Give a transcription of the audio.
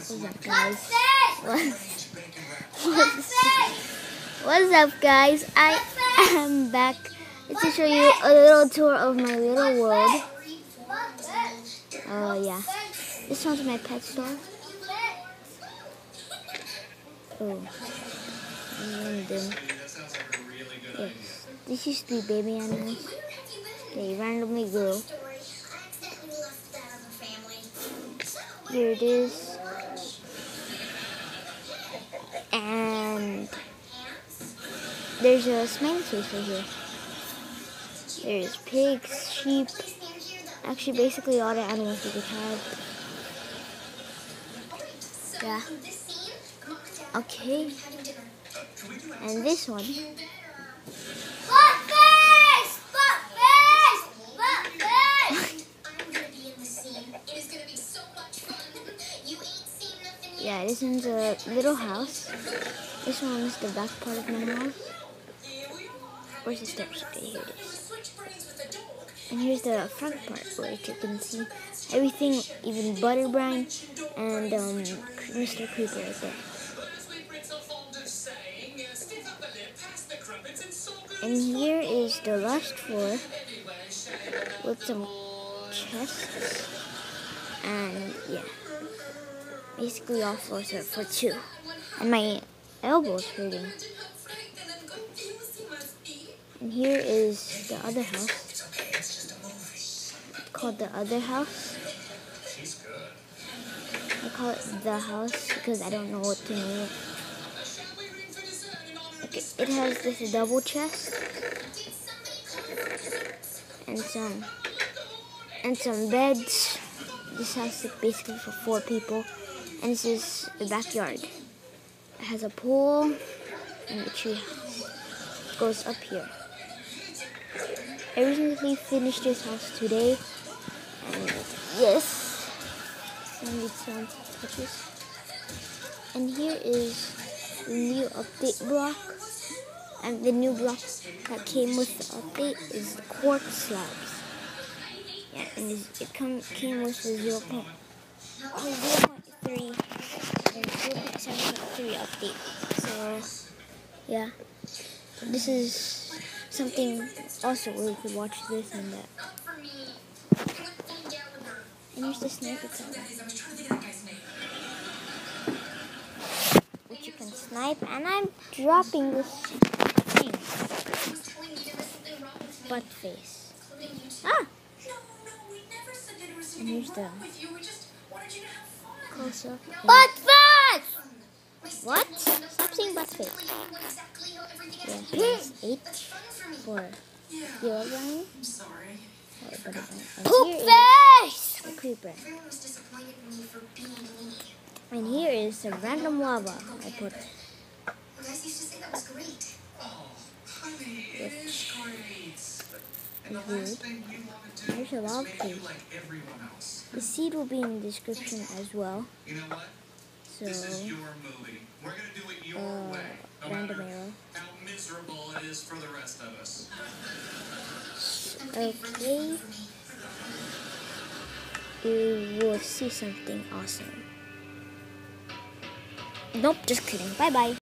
What's up, guys? What's up, guys? I am back to show you a little tour of my little world. Yeah. This one's my pet store. Oh. And then, yes. This used to be baby animals. They randomly grew. Here it is. And there's a smiley face right here. There's pigs, sheep, actually basically all the animals you could have. Yeah. Okay. And this one. Yeah, this one's a little house. This one is the back part of my house. Where's the steps? Okay, here it is. And here's the front part where you can see everything, even Butterbrine and Mr. Creeper right there. And here is the last floor with some chests. And yeah. Basically all floors are for two. And my elbow's hurting. And here is the other house. It's called the other house. I call it the house because I don't know what to name it. Okay, it has this double chest. And some beds. This house is basically for 4 people. And this is the backyard. It has a pool and a tree house. It goes up here. I recently finished this house today. And yes, I need some touches. And here is the new update block. And the new block that came with the update is quartz slabs. Yeah, and it came with the 0.3 and 0.7.3 update. So yeah, this is something also where you could watch this and that. And here's the sniper tower, which you can snipe. And I'm dropping this thing. Butt face. Ah! And here's the close up. Butt face! What? Stop saying butt face. Yeah, here's H for Herobrine. Poop face! The creeper. And here is the random lava I put. Which is weird. There's a log tree. The seed will be in the description as well. So, random arrow. Okay. You will see something awesome. Nope, just kidding. Bye bye.